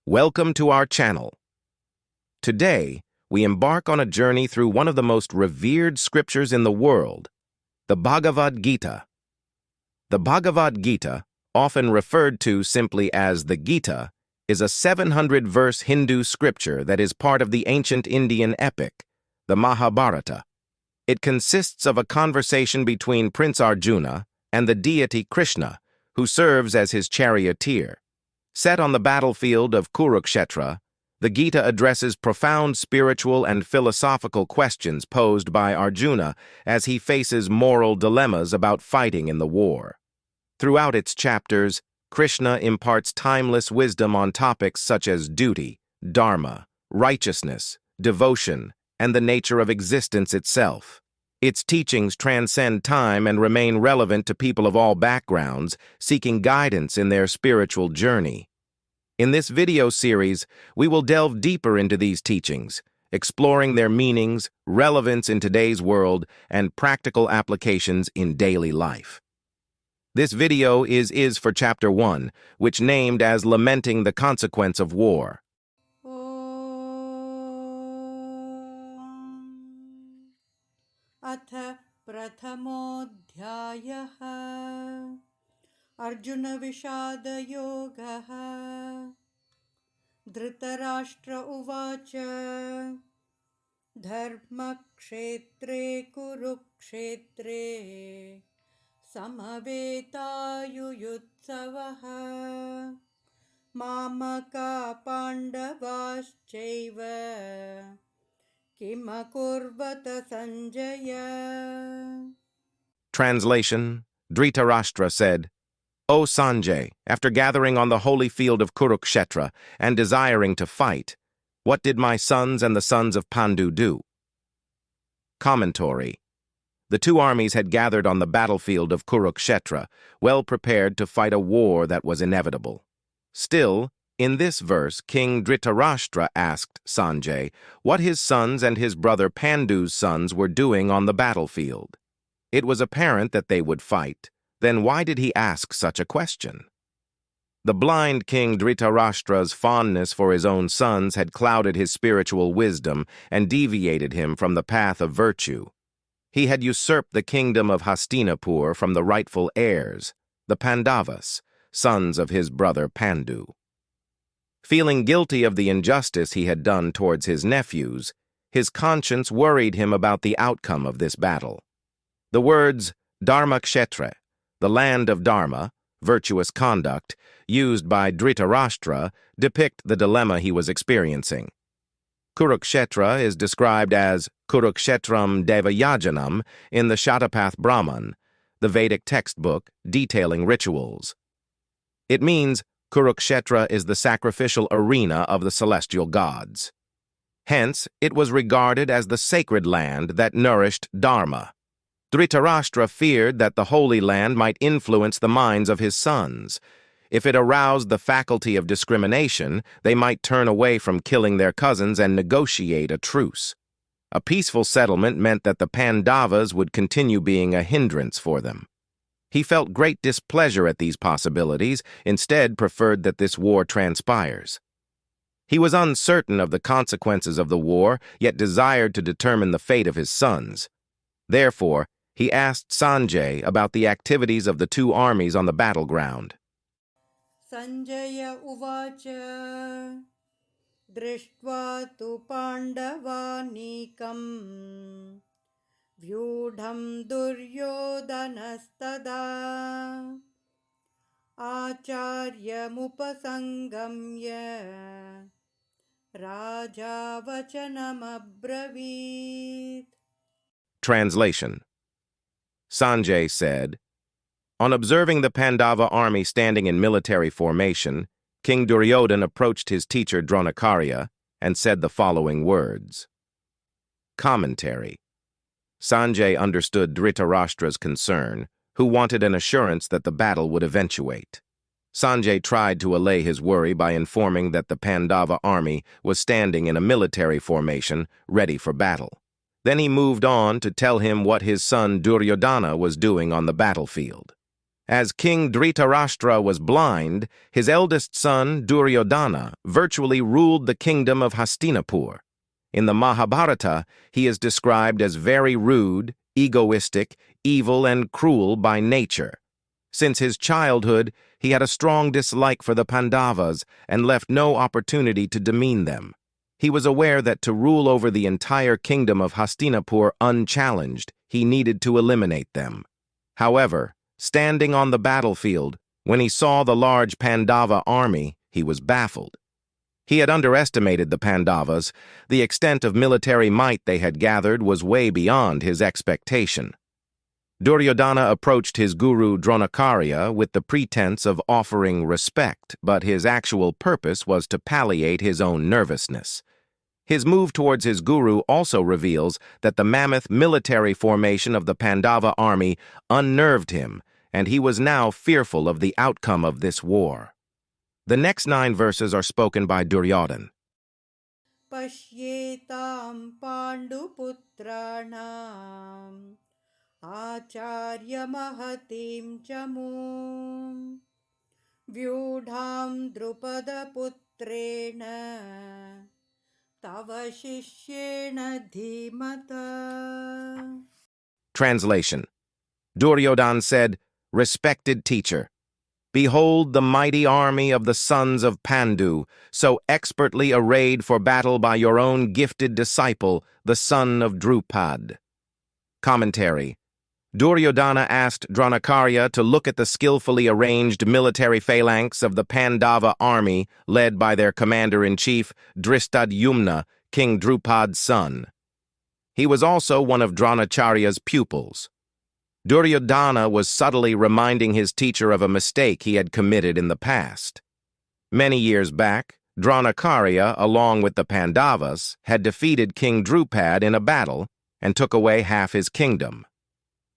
Welcome to our channel. Today, we embark on a journey through one of the most revered scriptures in the world, the Bhagavad Gita. The Bhagavad Gita, often referred to simply as the Gita, is a 700-verse Hindu scripture that is part of the ancient Indian epic, the Mahabharata. It consists of a conversation between Prince Arjuna and the deity Krishna, who serves as his charioteer. Set on the battlefield of Kurukshetra, the Gita addresses profound spiritual and philosophical questions posed by Arjuna as he faces moral dilemmas about fighting in the war. Throughout its chapters, Krishna imparts timeless wisdom on topics such as duty, Dharma, righteousness, devotion, and the nature of existence itself. Its teachings transcend time and remain relevant to people of all backgrounds, seeking guidance in their spiritual journey. In this video series, we will delve deeper into these teachings, exploring their meanings, relevance in today's world, and practical applications in daily life. This video is for Chapter 1, which named as Lamenting the Consequence of War. अथ प्रथमोऽध्यायः अर्जुनविषादयोगः धृतराष्ट्र उवाच धर्मक्षेत्रे कुरुक्षेत्रे समवेतायुयुत्सवः मामका पाण्डवाश्चैव किमकुर्वत Sanjaya. Translation: Dhritarashtra said, O Sanjay, after gathering on the holy field of Kurukshetra and desiring to fight, what did my sons and the sons of Pandu do? Commentary: The two armies had gathered on the battlefield of Kurukshetra, well prepared to fight a war that was inevitable. Still, in this verse, King Dhritarashtra asked Sanjay what his sons and his brother Pandu's sons were doing on the battlefield. It was apparent that they would fight. Then why did he ask such a question? The blind King Dhritarashtra's fondness for his own sons had clouded his spiritual wisdom and deviated him from the path of virtue. He had usurped the kingdom of Hastinapur from the rightful heirs, the Pandavas, sons of his brother Pandu. Feeling guilty of the injustice he had done towards his nephews, his conscience worried him about the outcome of this battle. The words Dharma Kshetra, the land of Dharma, virtuous conduct, used by Dhritarashtra depict the dilemma he was experiencing. Kurukshetra is described as Kurukshetram Devayajanam in the Shatapath Brahman, the Vedic textbook detailing rituals. It means Kurukshetra is the sacrificial arena of the celestial gods. Hence, it was regarded as the sacred land that nourished Dharma. Dhritarashtra feared that the holy land might influence the minds of his sons. If it aroused the faculty of discrimination, they might turn away from killing their cousins and negotiate a truce. A peaceful settlement meant that the Pandavas would continue being a hindrance for them. He felt great displeasure at these possibilities, instead preferred that this war transpires. He was uncertain of the consequences of the war, yet desired to determine the fate of his sons. Therefore, he asked Sanjay about the activities of the two armies on the battleground. Sanjaya uvacha drishtva tu pandavanikam vyudham duryodhanastada acharyamupasangamya raja vachanam abravit. Translation: Sanjay said, on observing the Pandava army standing in military formation, King Duryodhana approached his teacher Dronakarya and said the following words. Commentary: Sanjay understood Dhritarashtra's concern, who wanted an assurance that the battle would eventuate. Sanjay tried to allay his worry by informing that the Pandava army was standing in a military formation, ready for battle. Then he moved on to tell him what his son Duryodhana was doing on the battlefield. As King Dhritarashtra was blind, his eldest son, Duryodhana, virtually ruled the kingdom of Hastinapur. In the Mahabharata, he is described as very rude, egoistic, evil, and cruel by nature. Since his childhood, he had a strong dislike for the Pandavas and left no opportunity to demean them. He was aware that to rule over the entire kingdom of Hastinapur unchallenged, he needed to eliminate them. However, standing on the battlefield, when he saw the large Pandava army, he was baffled. He had underestimated the Pandavas. The extent of military might they had gathered was way beyond his expectation. Duryodhana approached his guru Dronakarya with the pretense of offering respect, but his actual purpose was to palliate his own nervousness. His move towards his guru also reveals that the mammoth military formation of the Pandava army unnerved him, and he was now fearful of the outcome of this war. The next 9 verses are spoken by Duryodhana. Pashyetam Panduputranam Acharya Mahatim Chamum Vyudham Drupada Putrena Tava Shishyena Dhimata. Translation. Duryodhana said, "Respected teacher, behold the mighty army of the sons of Pandu, so expertly arrayed for battle by your own gifted disciple, the son of Drupad." Commentary. Duryodhana asked Dronakarya to look at the skillfully arranged military phalanx of the Pandava army led by their commander-in-chief, Dhristadyumna, King Drupad's son. He was also one of Dronacharya's pupils. Duryodhana was subtly reminding his teacher of a mistake he had committed in the past. Many years back, Dronakarya, along with the Pandavas, had defeated King Drupad in a battle and took away half his kingdom.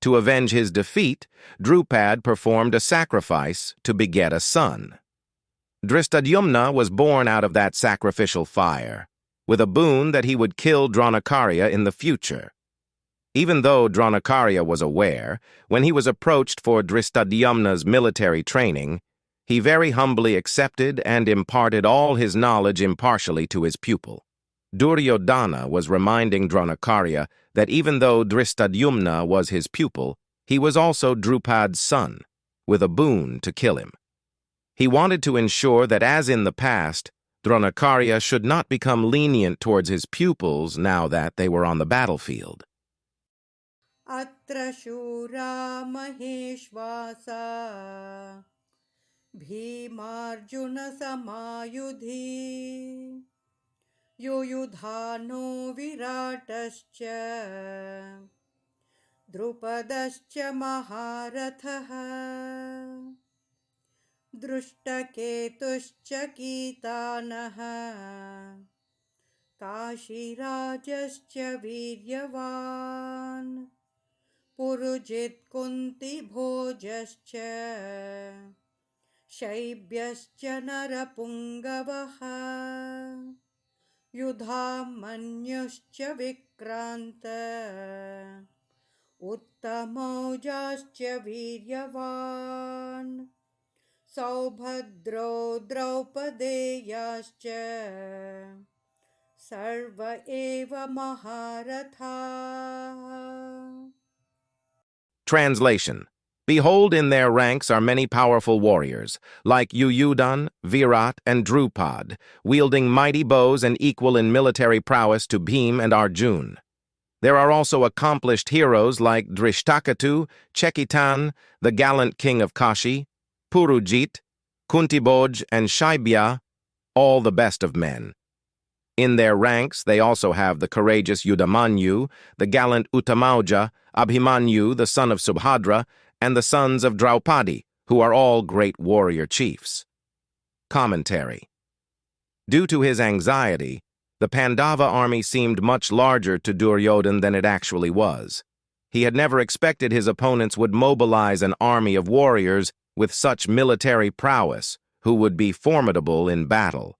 To avenge his defeat, Drupad performed a sacrifice to beget a son. Dhristadyumna was born out of that sacrificial fire, with a boon that he would kill Dronakarya in the future. Even though Dronakarya was aware, when he was approached for Dhristadyumna's military training, he very humbly accepted and imparted all his knowledge impartially to his pupil. Duryodhana was reminding Dronakarya that even though Dhristadyumna was his pupil, he was also Drupad's son, with a boon to kill him. He wanted to ensure that, as in the past, Dronakarya should not become lenient towards his pupils now that they were on the battlefield. Atra Shura Maheshvasa Bhimarjuna Samayudhi Yuyudhano Viratascha Drupadascha Maharathaha Drushtaketuscha Kitanaha Kashirajascha Viryavan Purujit Kunti Bhojascha Shaibhyascha Narapungavaha Yudhamanyuscha Vikranta Uttamojascha Viryavan Saubhadro Draupadeyascha Sarva Eva Maharatha. Translation. Behold, in their ranks are many powerful warriors, like Yuyudhan, Virat, and Drupad, wielding mighty bows and equal in military prowess to Bhim and Arjuna. There are also accomplished heroes like Drishtakatu, Chekitan, the gallant king of Kashi, Purujit, Kuntibhoj, and Shaibhya, all the best of men. In their ranks, they also have the courageous Yudamanyu, the gallant Uttamauja, Abhimanyu, the son of Subhadra, and the sons of Draupadi, who are all great warrior chiefs. Commentary. Due to his anxiety, the Pandava army seemed much larger to Duryodhana than it actually was. He had never expected his opponents would mobilize an army of warriors with such military prowess, who would be formidable in battle.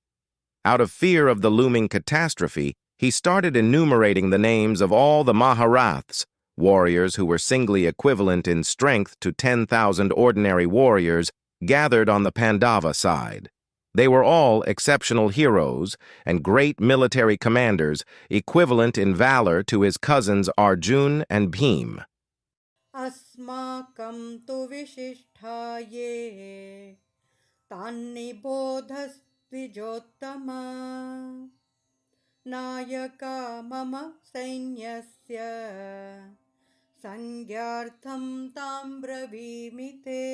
Out of fear of the looming catastrophe, he started enumerating the names of all the Maharaths, Warriors who were singly equivalent in strength to 10,000 ordinary warriors gathered on the Pandava side. They were all exceptional heroes and great military commanders, equivalent in valor to his cousins Arjuna and Bhim. अस्माकं तु विशिष्टाये तान्निबोधस्त्विजोत्तमा नायका मम सैन्यस्य संज्ञार्थं तां ब्रवीमि ते.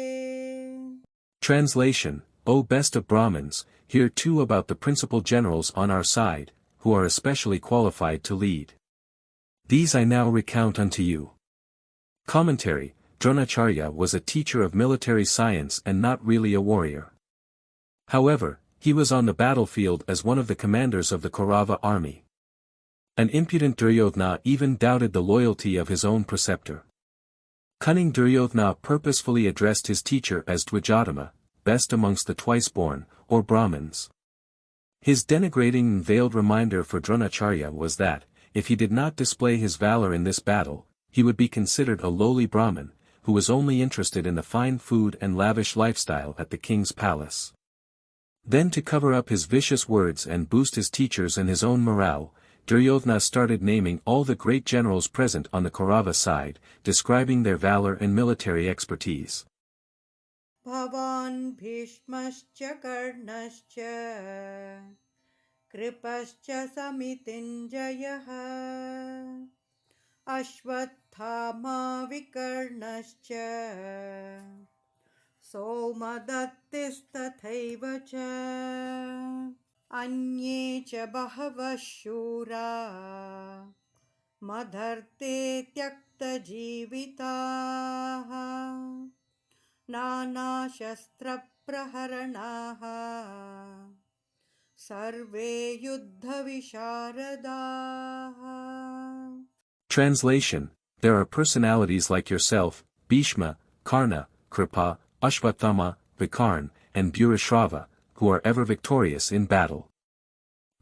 Translation: O best of Brahmins, hear too about the principal generals on our side, who are especially qualified to lead. These I now recount unto you. Commentary: Dronacharya was a teacher of military science and not really a warrior. However, he was on the battlefield as one of the commanders of the Kaurava army. An impudent Duryodhana even doubted the loyalty of his own preceptor. Cunning Duryodhana purposefully addressed his teacher as Dvijatama, best amongst the twice-born, or Brahmins. His denigrating and veiled reminder for Dronacharya was that, if he did not display his valor in this battle, he would be considered a lowly Brahmin, who was only interested in the fine food and lavish lifestyle at the king's palace. Then to cover up his vicious words and boost his teachers and his own morale, Duryodhana started naming all the great generals present on the Kaurava side, describing their valor and military expertise. भवान् भीष्मश्च कर्णश्च कृपश्च समितिञ्जयः अश्वत्थामा विकर्णश्च सोमदत्तिस्तथैव च अन्ये च बहवः शूरा मदर्ते त्यक्तजीविताः नानाशस्त्रप्रहरणाः सर्वे युद्धविशारदाः. Translation: There are personalities like yourself, Bhishma, Karna, Kripa, Ashwathama, Vikarn, and Bhurashrava, who are ever victorious in battle.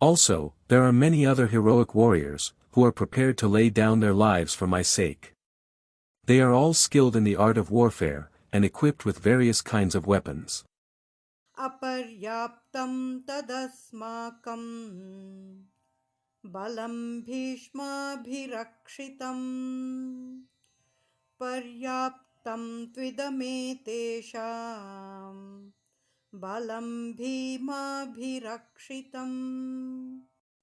Also, there are many other heroic warriors, who are prepared to lay down their lives for my sake. They are all skilled in the art of warfare, and equipped with various kinds of weapons. अपर्याप्तं तदस्माकं बलं भीष्माभिरक्षितम् पर्याप्तं त्विदमेतेषां बलं भीमाभिरक्षितम्.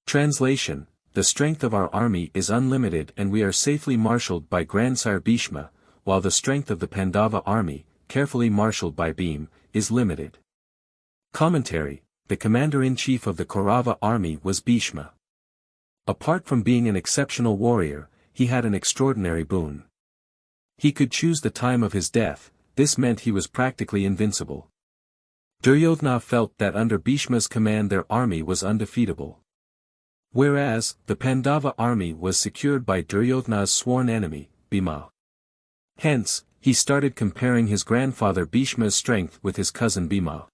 Translation: The strength of our army is unlimited and we are safely marshaled by Grandsire Bhishma, while the strength of the Pandava army, carefully marshaled by Bhim, is limited. Commentary: The commander-in-chief of the Kaurava army was Bhishma. Apart from being an exceptional warrior, he had an extraordinary boon. He could choose the time of his death. This meant he was practically invincible. Duryodhana felt that under Bhishma's command their army was undefeatable. Whereas, the Pandava army was secured by Duryodhana's sworn enemy, Bhima. Hence, he started comparing his grandfather Bhishma's strength with his cousin Bhima.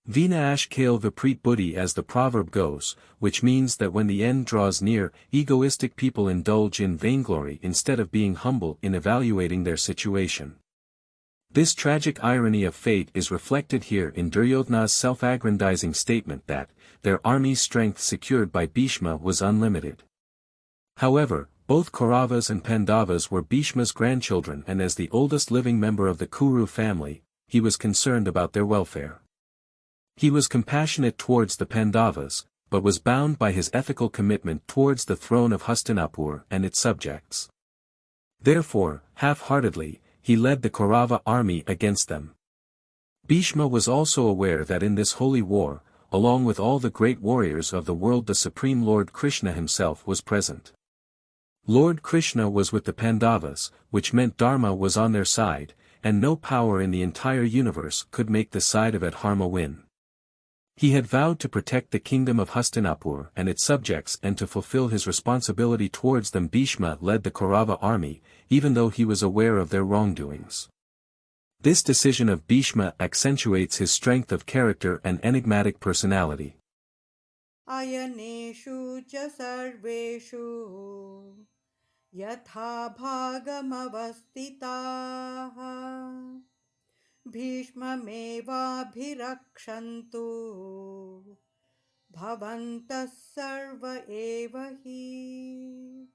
Vinash kale viprit buddhi, as the proverb goes, which means that when the end draws near, egoistic people indulge in vainglory instead of being humble in evaluating their situation. This tragic irony of fate is reflected here in Duryodhana's self-aggrandizing statement that, their army's strength secured by Bhishma was unlimited. However, both Kauravas and Pandavas were Bhishma's grandchildren, and as the oldest living member of the Kuru family, he was concerned about their welfare. He was compassionate towards the Pandavas, but was bound by his ethical commitment towards the throne of Hastinapur and its subjects. Therefore, half-heartedly, he led the Kaurava army against them. Bhishma was also aware that in this holy war, along with all the great warriors of the world, the Supreme Lord Krishna himself was present. Lord Krishna was with the Pandavas, which meant Dharma was on their side, and no power in the entire universe could make the side of Dharma win. He had vowed to protect the kingdom of Hastinapur and its subjects and to fulfill his responsibility towards them. Bhishma led the Kaurava army, even though he was aware of their wrongdoings. This decision of Bhishma accentuates his strength of character and enigmatic personality. Ayaneshu च सर्वेषु यथा भागमवस्थिताः भीष्ममेवाभिरक्षन्तु भवन्तः सर्व एव हि.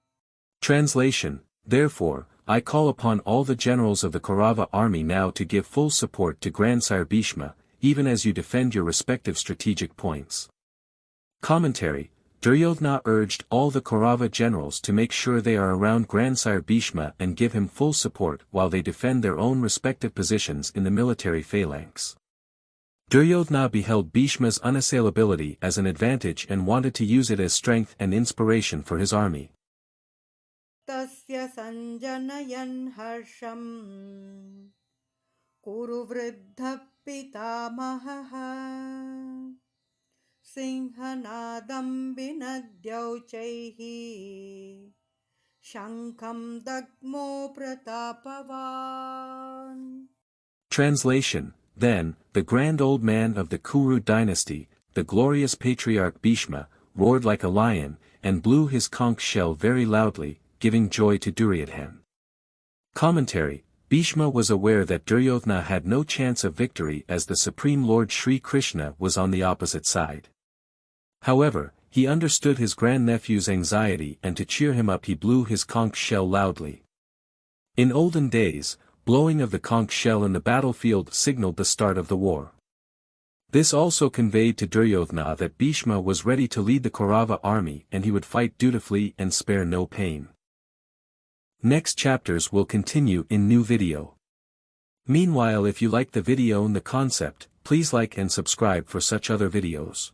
Translation: Therefore, I call upon all the generals of the Kaurava army now to give full support to Grandsire Bhishma, even as you defend your respective strategic points. Commentary: Duryodhana urged all the Kaurava generals to make sure they are around Grandsire Bhishma and give him full support while they defend their own respective positions in the military phalanx. Duryodhana beheld Bhishma's unassailability as an advantage and wanted to use it as strength and inspiration for his army. तस्य सञ्जनयन् हर्षम् कुरुवृद्धः पितामहः सिंहनादं विनद्यौचैः शङ्खं दग्मो प्रतापवान्. Translation: Then, the grand old man of the Kuru dynasty, the glorious patriarch Bhishma, roared like a lion, and blew his conch shell very loudly, giving joy to Duryodhana. Commentary: Bhishma was aware that Duryodhana had no chance of victory as the Supreme Lord Sri Krishna was on the opposite side. However, he understood his grandnephew's anxiety and to cheer him up he blew his conch shell loudly. In olden days, blowing of the conch shell in the battlefield signaled the start of the war. This also conveyed to Duryodhana that Bhishma was ready to lead the Kaurava army and he would fight dutifully and spare no pain. Next chapters will continue in new video. Meanwhile, if you like the video and the concept, please like and subscribe for such other videos.